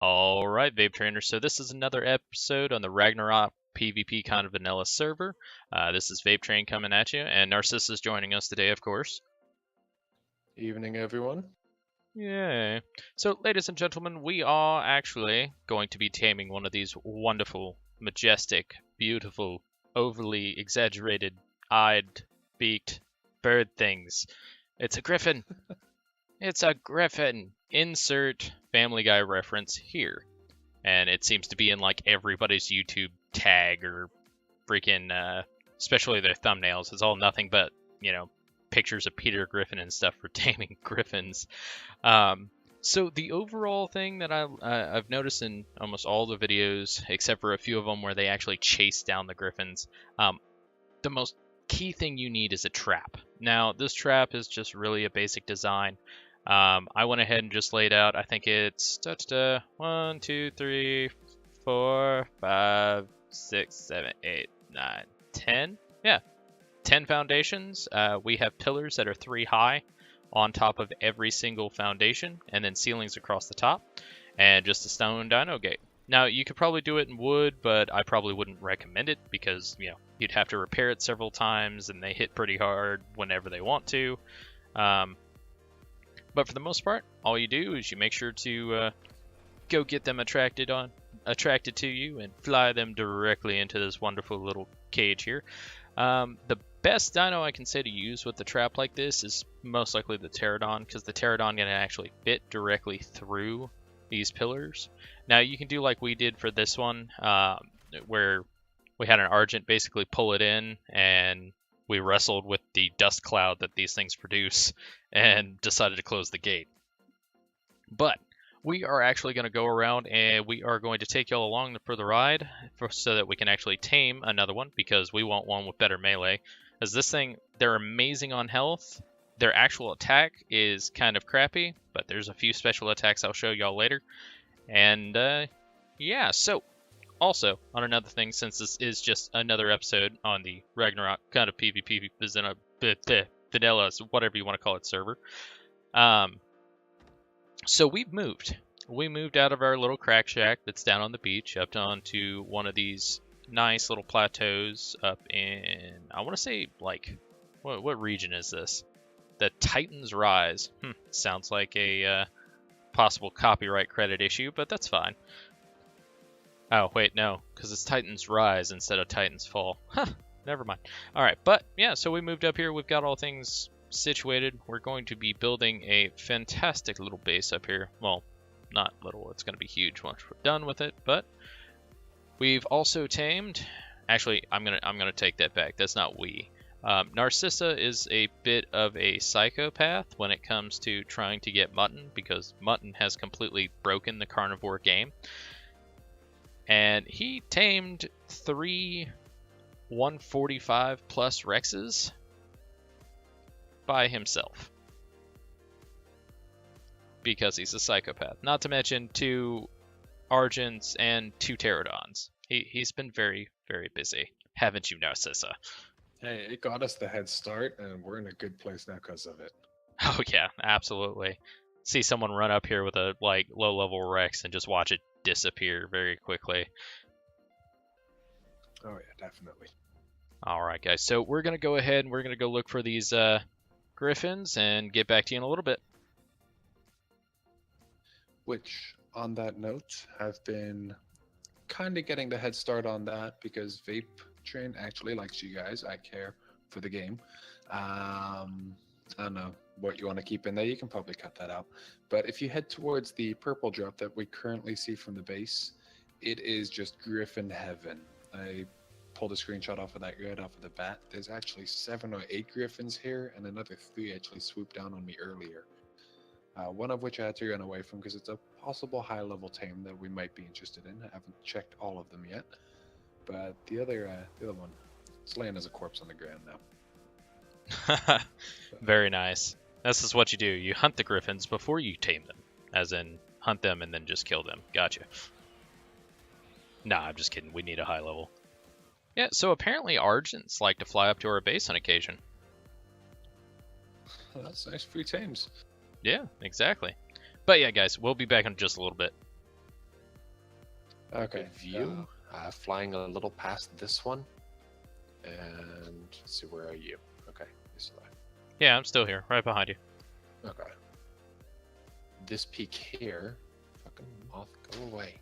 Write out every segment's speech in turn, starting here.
Alright, Vape Trainers, so this is another episode on the Ragnarok PVPKindavanilla server. This is Vape Train coming at you, and Narcissus is joining us today, of course. Evening, everyone. Yay. So, ladies and gentlemen, we are actually going to be taming one of these wonderful, majestic, beautiful, overly exaggerated, eyed, beaked bird things. It's a griffin! It's a griffin! Insert Family Guy reference here. And it seems to be in like everybody's YouTube tag or freaking, especially their thumbnails. It's all nothing but, pictures of Peter Griffin and stuff for taming griffins. So the overall thing that I've noticed in almost all the videos, except for a few of them where they actually chase down the griffins, the most key thing you need is a trap. Now, this trap is just really a basic design. I went ahead and just laid out, I think it's 1, 2, 3, 4, 5, 6, 7, 8, 9, 10. Yeah, 10 foundations. We have pillars that are 3 high on top of every single foundation, and then ceilings across the top, and just a stone dino gate. Now, you could probably do it in wood, but I probably wouldn't recommend it because, you'd have to repair it several times, and they hit pretty hard whenever they want to. But for the most part, all you do is you make sure to go get them attracted to you and fly them directly into this wonderful little cage here. The best dino I can say to use with the trap like this is most likely the pterodon, because the pterodon can actually fit directly through these pillars. Now you can do like we did for this one, where we had an Argent basically pull it in, and we wrestled with the dust cloud that these things produce and decided to close the gate. But we are actually going to go around and we are going to take y'all along for the ride so that we can actually tame another one, because we want one with better melee. As this thing, they're amazing on health. Their actual attack is kind of crappy, but there's a few special attacks I'll show y'all later. And yeah, so also, on another thing, since this is just another episode on the Ragnarok kind of PvP vanilla, whatever you want to call it, server. So we've moved. We moved out of our little crack shack that's down on the beach up onto one of these nice little plateaus up in, I want to say, like, what region is this? The Titan's Rise. Sounds like a possible copyright credit issue, but that's fine. Oh, wait, no, because it's Titan's Rise instead of Titan's Fall. Huh, never mind. Alright, but yeah, so we moved up here. We've got all things situated. We're going to be building a fantastic little base up here. Well, not little, it's going to be huge once we're done with it, but we've also tamed... Actually, I'm gonna take that back. That's not we. Narcissa is a bit of a psychopath when it comes to trying to get mutton, because mutton has completely broken the carnivore game. And he tamed 3 145 plus Rexes by himself, because he's a psychopath. Not to mention 2 Argents and 2 Pterodons. He's been very, very busy. Haven't you, Narcissa? Hey, it got us the head start, and we're in a good place now because of it. Oh yeah, absolutely. See someone run up here with a low-level Rex and just watch it disappear very quickly. Oh yeah, definitely. Alright guys, so we're going to go ahead and we're going to go look for these griffins and get back to you in a little bit. Which, on that note, have been kind of getting the head start on that because Vape Train actually likes you guys. I care for the game. I don't know what you want to keep in there. You can probably cut that out. But if you head towards the purple drop that we currently see from the base, it is just Griffin heaven. I pulled a screenshot off of that right off of the bat. There's actually 7 or 8 griffins here, and another 3 actually swooped down on me earlier. One of which I had to run away from because it's a possible high-level tame that we might be interested in. I haven't checked all of them yet, but the other one is laying as a corpse on the ground now. Very nice. This is what you do. You hunt the griffins before you tame them, as in hunt them and then just kill them. Gotcha. Nah, I'm just kidding. We need a high level. Yeah, so apparently Argents like to fly up to our base on occasion. That's nice. Free tames. Yeah, exactly. But yeah, guys, we'll be back in just a little bit. Okay. View, flying a little past this one. And let's see, where are you? Okay, this way. Yeah, I'm still here, right behind you. Okay. This peak here, fucking moth, go away.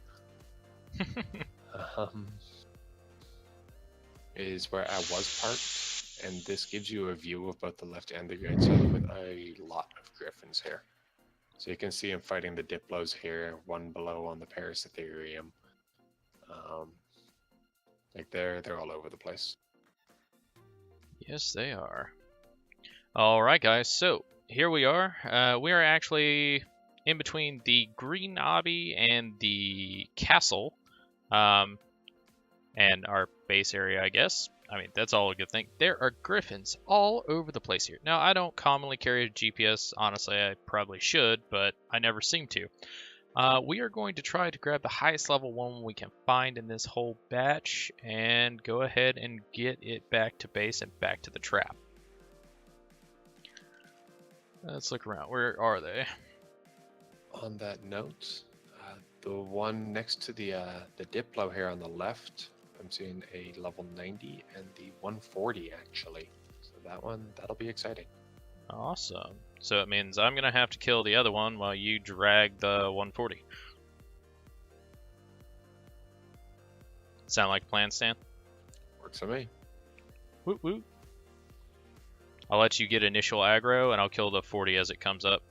Is where I was parked, and this gives you a view of both the left and the right side with a lot of griffins here. So you can see them fighting the diplos here, one below on the Parasitherium. Like they're all over the place. Yes, they are. All right, guys. So here we are. We are actually in between the green obby and the castle, and our base area, I guess. I mean, that's all a good thing. There are griffins all over the place here. Now, I don't commonly carry a GPS. Honestly, I probably should, but I never seem to. We are going to try to grab the highest level one we can find in this whole batch and go ahead and get it back to base and back to the trap. Let's look around. Where are they? On that note, the one next to the Diplo here on the left, I'm seeing a level 90 and the 140 actually. So that one, that'll be exciting. Awesome. So it means I'm going to have to kill the other one while you drag the 140. Sound like a plan, Stan? Works for me. Woot woot. I'll let you get initial aggro and I'll kill the 40 as it comes up.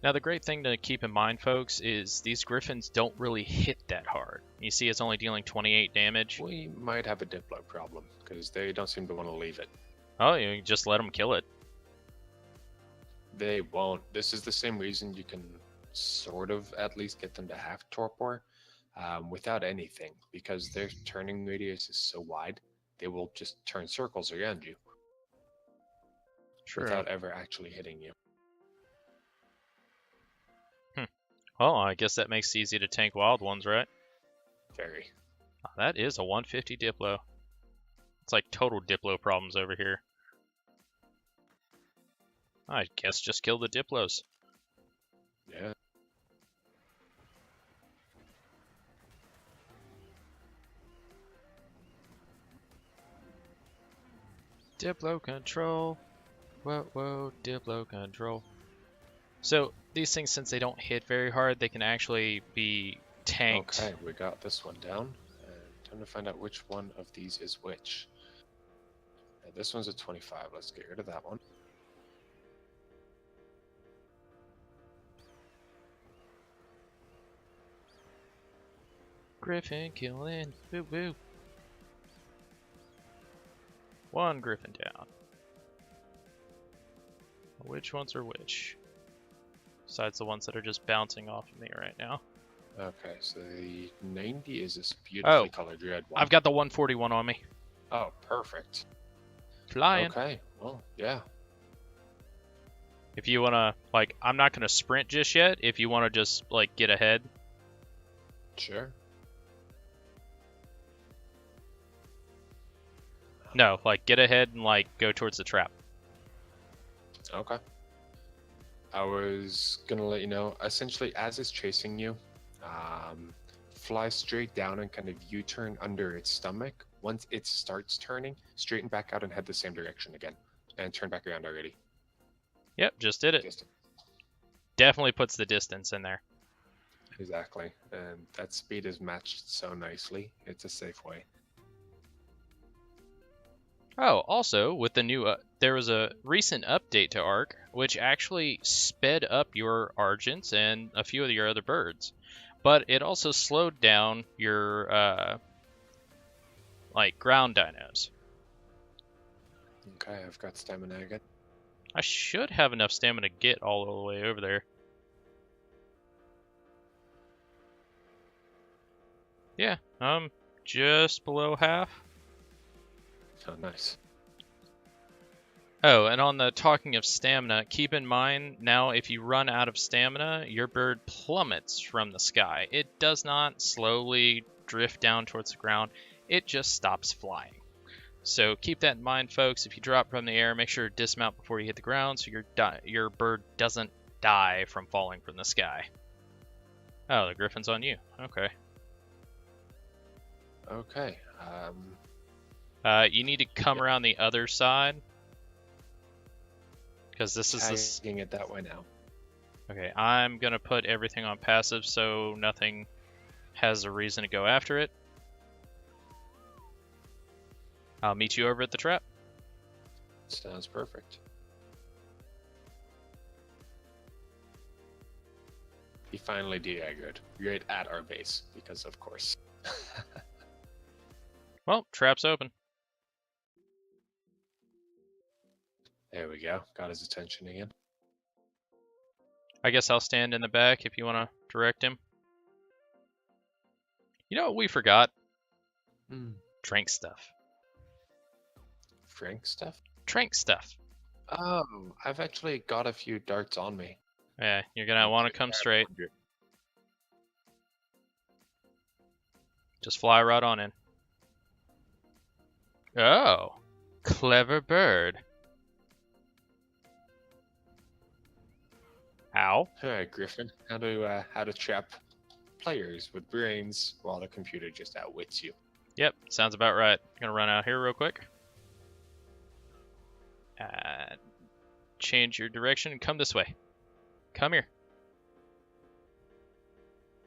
Now the great thing to keep in mind, folks, is these griffins don't really hit that hard. You see it's only dealing 28 damage. We might have a Diplo problem, because they don't seem to want to leave it. Oh, you can just let them kill it. They won't. This is the same reason you can sort of at least get them to have torpor without anything, because their turning radius is so wide, they will just turn circles around you. Sure. Without ever actually hitting you. Well, I guess that makes it easy to tank wild ones, right? Very. Oh, that is a 150 Diplo. It's like total Diplo problems over here. I guess just kill the Diplos. Yeah. Diplo control. Whoa, whoa, Diplo control. So these things, since they don't hit very hard, they can actually be tanked. Okay, we got this one down. Time to find out which one of these is which. This one's a 25. Let's get rid of that one. Griffin killing. Woo woo. One Griffin down. Which ones are which? Besides the ones that are just bouncing off of me right now. Okay, so the 90 is this beautifully colored red one. I've got the 141 on me. Oh, perfect. Flying. Okay, well, yeah. If you want to, like, I'm not going to sprint just yet. If you want to just, like, get ahead. Sure. No, like, get ahead and, like, go towards the trap. Okay. I was gonna let you know, essentially, as it's chasing you, fly straight down and kind of U-turn under its stomach. Once it starts turning, straighten back out and head the same direction again. And turn back around already. Yep, just did it. Definitely puts the distance in there. Exactly. And that speed is matched so nicely. It's a safe way. Oh, also, with the new, there was a recent update to Ark, which actually sped up your Argents and a few of your other birds. But it also slowed down your, like, ground dinos. Okay, I've got stamina again. I should have enough stamina to get all the way over there. Yeah, I'm just below half. Oh, nice. Oh, and on the talking of stamina, keep in mind now if you run out of stamina, your bird plummets from the sky. It does not slowly drift down towards the ground. It just stops flying. So keep that in mind, folks. If you drop from the air, make sure to dismount before you hit the ground so your bird doesn't die from falling from the sky. Oh, the Griffin's on you. Okay. Okay. You need to come around the other side. Because this is this. Tagging it that way now. Okay, I'm going to put everything on passive so nothing has a reason to go after it. I'll meet you over at the trap. Sounds perfect. He finally de-aggroed right at our base, because of course. Well, trap's open. There we go. Got his attention again. I guess I'll stand in the back if you want to direct him. You know what we forgot? Trank stuff. Frank stuff? Trank stuff. Oh, I've actually got a few darts on me. Yeah, you're going to want to come straight. Just fly right on in. Oh, clever bird. Ow. Alright, Griffin. How to trap players with brains while the computer just outwits you. Yep, sounds about right. Gonna run out here real quick. Change your direction and come this way. Come here.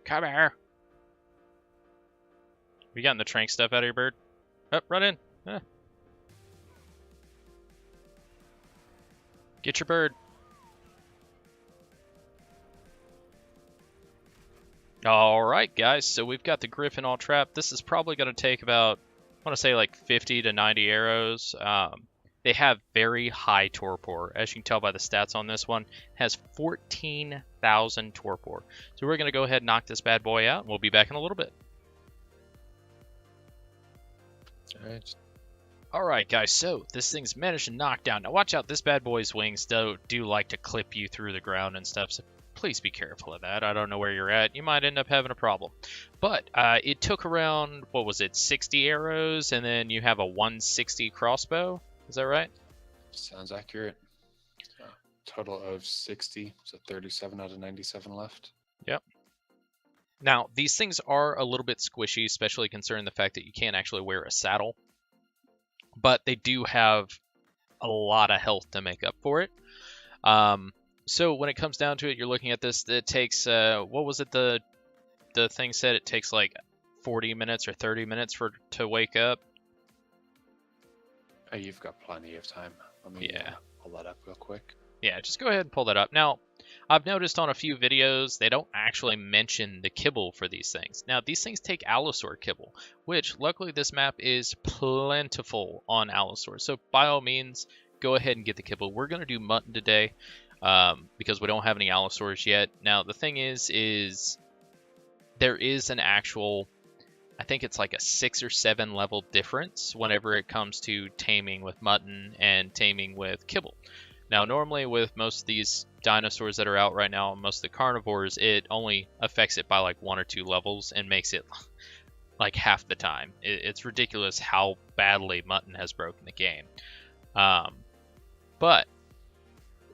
Come here. We gotten the trank stuff out of your bird? Up, run in. Get your bird. Alright guys, so we've got the Griffin all trapped. This is probably going to take about, I want to say like 50 to 90 arrows. They have very high torpor. As you can tell by the stats on this one, it has 14,000 torpor. So we're going to go ahead and knock this bad boy out, and we'll be back in a little bit. Alright. Alright guys, so this thing's managed to knock down. Now watch out, this bad boy's wings do like to clip you through the ground and stuff, so please be careful of that. I don't know where you're at. You might end up having a problem. But it took around, what was it, 60 arrows, and then you have a 160 crossbow. Is that right? Sounds accurate. Total of 60, so 37 out of 97 left. Yep. Now, these things are a little bit squishy, especially concerning the fact that you can't actually wear a saddle. But they do have a lot of health to make up for it. So when it comes down to it, you're looking at this, it takes, what was it the thing said? It takes like 40 minutes or 30 minutes to wake up. Oh, you've got plenty of time. Let me pull that up real quick. Yeah, just go ahead and pull that up. Now, I've noticed on a few videos, they don't actually mention the kibble for these things. Now, these things take allosaur kibble, which luckily this map is plentiful on allosaur. So by all means, go ahead and get the kibble. We're going to do mutton today because we don't have any allosaurs yet. Now, the thing is there is an actual, I think it's like a 6 or 7 level difference whenever it comes to taming with mutton and taming with kibble. Now, normally with most of these dinosaurs that are out right now, most of the carnivores, it only affects it by like 1 or 2 levels and makes it like half the time. It's ridiculous how badly mutton has broken the game. But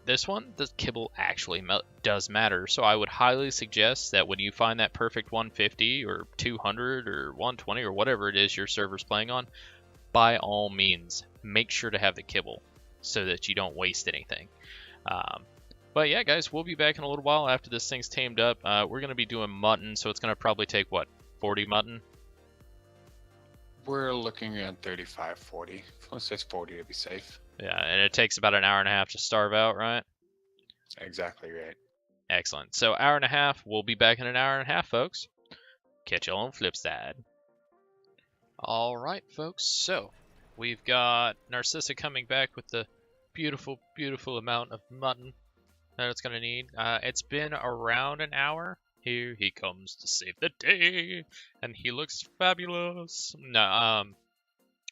this one, the kibble actually does matter. So I would highly suggest that when you find that perfect 150 or 200 or 120 or whatever it is your server's playing on, by all means, make sure to have the kibble so that you don't waste anything. But yeah, guys, we'll be back in a little while after this thing's tamed up. We're going to be doing mutton, so it's going to probably take, what, 40 mutton? We're looking at 35, 40. Let's say 40 to be safe. Yeah, and it takes about an hour and a half to starve out, right? Exactly right. Excellent. So hour and a half, we'll be back in an hour and a half, folks. Catch y'all on flip side. All right, folks, so we've got Narcissa coming back with the beautiful, beautiful amount of mutton that it's going to need. It's been around an hour. Here he comes to save the day, and he looks fabulous. No,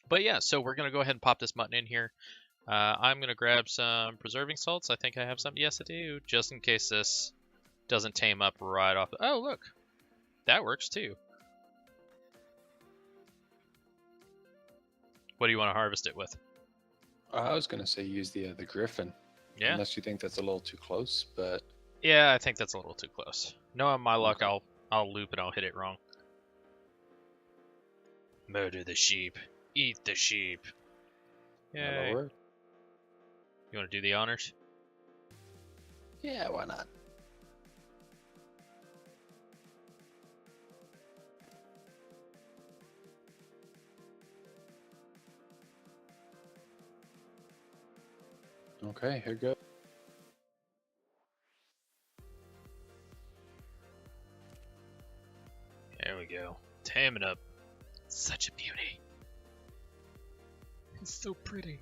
but yeah, so we're going to go ahead and pop this mutton in here. I'm going to grab some preserving salts. I think I have some. Yes, I do, just in case this doesn't tame up right off. Oh, look, that works too. What do you want to harvest it with? I was gonna say use the Griffin, Yeah. unless you think that's a little too close, but Yeah, I think that's a little too close. Knowing my luck, Okay. I'll loop and I'll hit it wrong. Murder the sheep. Eat the sheep. my Yay. lord. You want to do the honors? Yeah, why not? Okay, here goes. There we go. Taming up. Such a beauty. It's so pretty.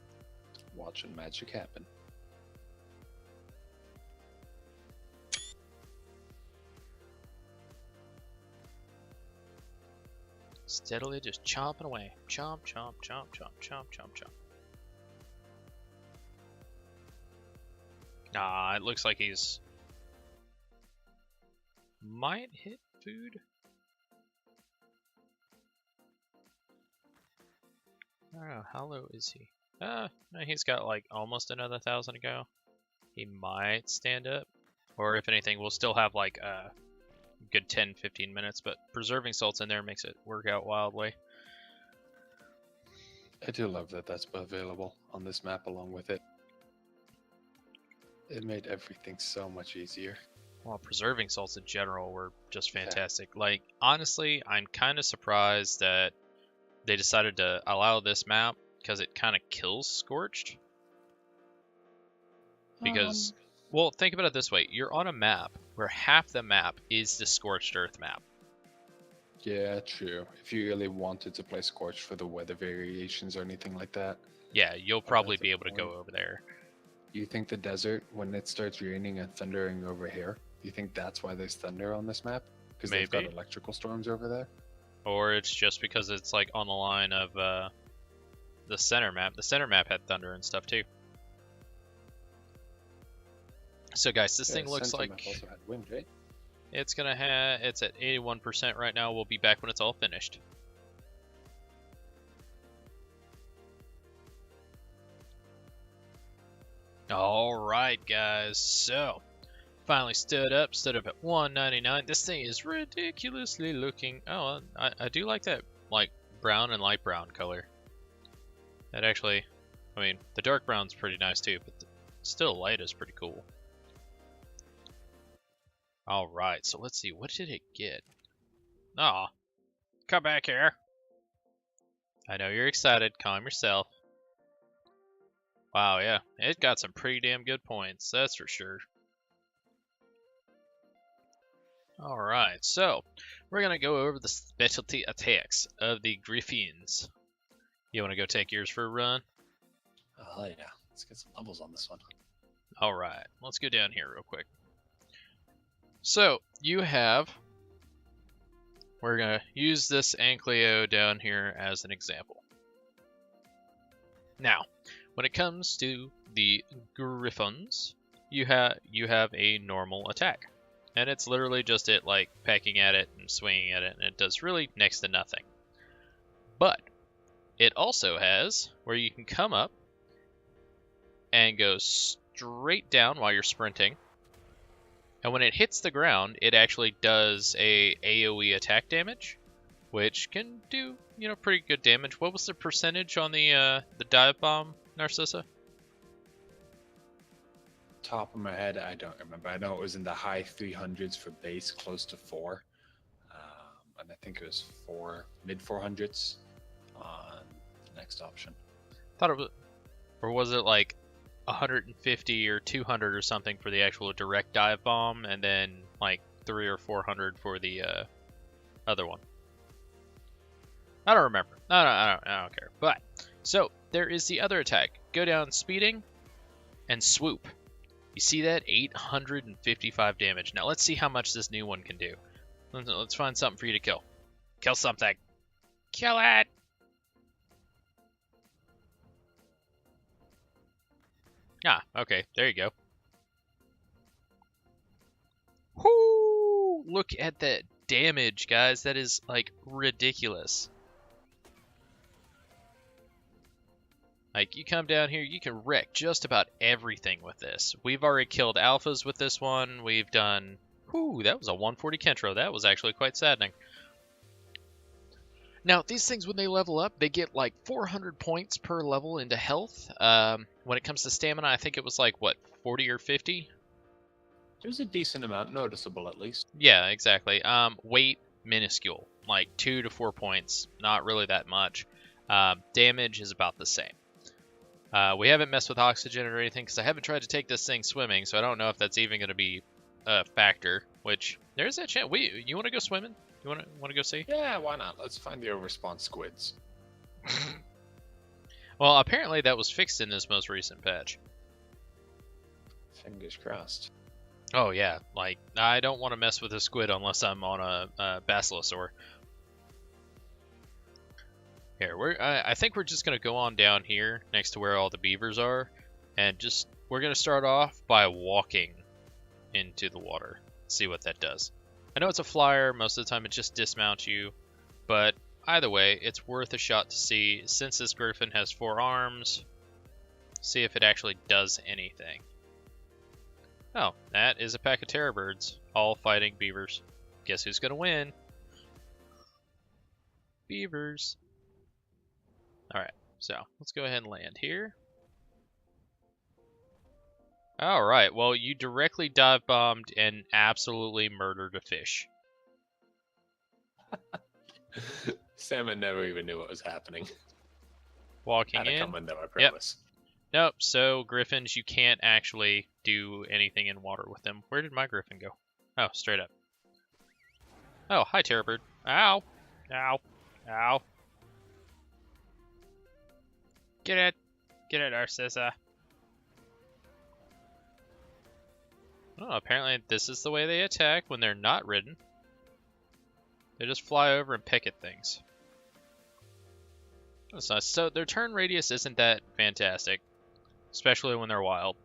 Watching magic happen. Steadily just chomping away. Chomp, chomp, chomp, chomp, chomp, chomp, chomp. Nah, it looks like he's... might hit food? I don't know, how low is he? No, he's got like almost another 1,000 to go. He might stand up. Or if anything, we'll still have like a good 10-15 minutes, but preserving salt's in there makes it work out wildly. I do love that that's available on this map along with it. It made everything so much easier. Well, preserving salts in general were just fantastic. Like, honestly, I'm kind of surprised that they decided to allow this map because it kind of kills Scorched. Because, well, think about it this way. You're on a map where half the map is the Scorched Earth map. Yeah, true. If you really wanted to play Scorch for the weather variations or anything like that. Yeah, you'll probably that's a be able to point. go over there. You think the desert, when it starts raining and thundering over here, you think that's why there's thunder on this map? Because they've got Maybe. electrical storms over there? Or it's just because it's like on the line of the center map. The center map had thunder and stuff too. So guys, this thing looks Censor like map also had wind, right? it's gonna have, it's at 81% right now. We'll be back when it's all finished. Alright guys, so finally stood up at 199. This thing is ridiculously looking. Oh, I do like that like brown and light brown color. That actually, I mean, the dark brown's pretty nice too, but still light is pretty cool. Alright, so let's see, what did it get? Aw, come back here. I know you're excited, calm yourself. Wow, yeah, it got some pretty damn good points, that's for sure. Alright, so we're gonna go over the specialty attacks of the Griffins. You wanna go take yours for a run? Oh, yeah. Let's get some levels on this one. Alright, let's go down here real quick. So, you have... We're gonna use this Ankleo down here as an example. Now, when it comes to the Griffins, you have a normal attack. And it's literally just it like pecking at it and swinging at it, and it does really next to nothing. But it also has where you can come up and go straight down while you're sprinting. And when it hits the ground, it actually does a AoE attack damage, which can do, you know, pretty good damage. What was the percentage on the dive bomb, Narcissa? Top of my head, I don't remember. I know it was in the high 300s for base, close to 4. And I think it was mid 400s on the next option. Thought it was, or was it like 150 or 200 or something for the actual direct dive bomb, and then like 300 or 400 for the other one? I don't remember. I don't care. But so there is the other attack. Go down speeding and swoop. You see that? 855 damage. Now let's see how much this new one can do. Let's find something for you to kill. Kill something. Kill it! Ah, okay. There you go. Whoo! Look at that damage, guys. That is, like, ridiculous. Like, you come down here, you can wreck just about everything with this. We've already killed alphas with this one. We've done... Whew, that was a 140 Kentro. That was actually quite saddening. Now, these things, when they level up, they get like 400 points per level into health. When it comes to stamina, I think it was like, what, 40 or 50? It was a decent amount, noticeable at least. Yeah, exactly. Weight, minuscule. Like 2 to 4 points. Not really that much. Damage is about the same. We haven't messed with oxygen or anything because I haven't tried to take this thing swimming, so I don't know if that's even going to be a factor. Which, there's that chance. You want to go swimming? You want to go see? Yeah, why not? Let's find the overspawn squids. Well, apparently that was fixed in this most recent patch. Fingers crossed. Oh yeah, like, I don't want to mess with a squid unless I'm on a basilosaur. Here, I think we're just going to go on down here next to where all the beavers are, and we're going to start off by walking into the water. See what that does. I know it's a flyer, most of the time it just dismounts you, but either way, it's worth a shot to see. Since this Griffin has 4 arms, see if it actually does anything. Oh, that is a pack of terror birds, all fighting beavers. Guess who's going to win? Beavers. Alright, so let's go ahead and land here. Alright, well, you directly dive bombed and absolutely murdered a fish. Salmon never even knew what was happening. Walking Had in. it coming though, I promise. Nope, so Griffins, you can't actually do anything in water with them. Where did my Griffin go? Oh, straight up. Oh, hi, Terror Bird. Ow! Ow! Ow! Get it! Get it, Narcissa. Oh, apparently this is the way they attack when they're not ridden. They just fly over and peck at things. That's nice. So their turn radius isn't that fantastic, especially when they're wild.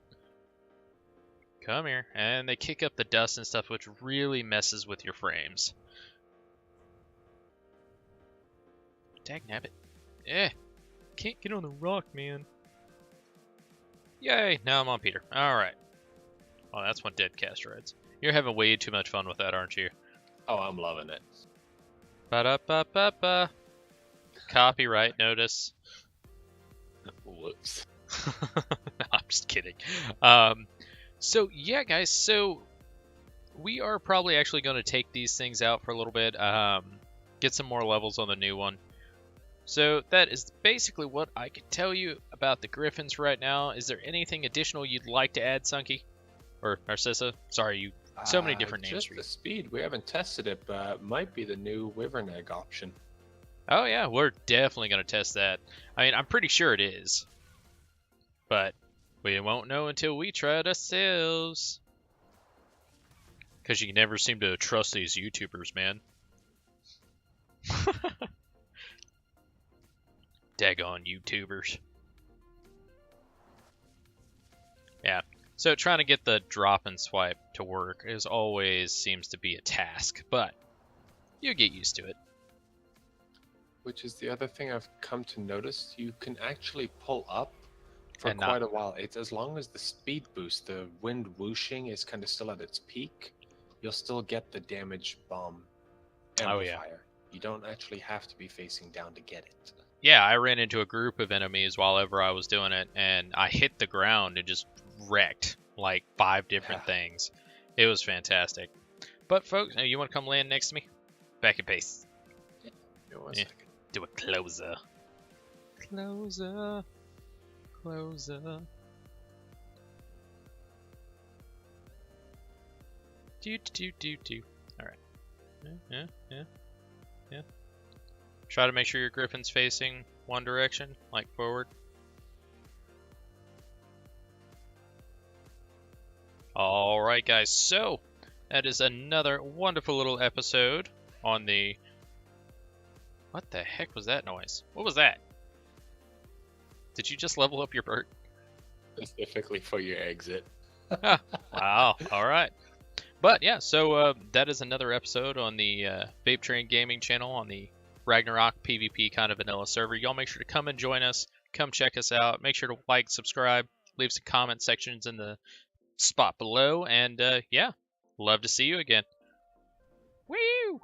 Come here. And they kick up the dust and stuff, which really messes with your frames. Dagnabbit. Eh. Can't get on the rock, man. Yay, now I'm on Peter. Alright. Oh, that's one dead cast rides. You're having way too much fun with that, aren't you? Oh, I'm loving it. Ba-da-ba-ba-ba. Copyright notice. Whoops. I'm just kidding. So, yeah, guys, so we are probably actually going to take these things out for a little bit, get some more levels on the new one. So that is basically what I can tell you about the Griffins right now. Is there anything additional you'd like to add, Sunky? Or Narcissa? Sorry, so many different names just for the you. speed. We haven't tested it, but might be the new Wyvern egg option. Oh yeah, we're definitely going to test that. I mean, I'm pretty sure it is. But we won't know until we try it ourselves. Because you never seem to trust these YouTubers, man. Daggone YouTubers. Yeah. So trying to get the drop and swipe to work as always seems to be a task, but you get used to it. Which is the other thing I've come to notice. You can actually pull up for And quite a while. It's as long as the speed boost, the wind whooshing is kind of still at its peak, you'll still get the damage bomb amplifier. Oh, yeah. You don't actually have to be facing down to get it. Yeah, I ran into a group of enemies while ever I was doing it, and I hit the ground and just wrecked like 5 different things. It was fantastic. But folks, you want to come land next to me? Back in pace. Give me one Yeah. second. Do a closer. Closer. Closer. Do. Alright. Yeah. Try to make sure your Griffin's facing one direction, like forward. Alright guys, so that is another wonderful little episode on the... What the heck was that noise? What was that? Did you just level up your bird? Specifically for your exit. Wow, alright. But yeah, so that is another episode on the Vape Train Gaming channel on the Ragnarok PvP Kindavanilla server. Y'all make sure to come and join us. come check us out. Make sure to like, subscribe, leave some comment sections in the spot below, and yeah, love to see you again. Woo!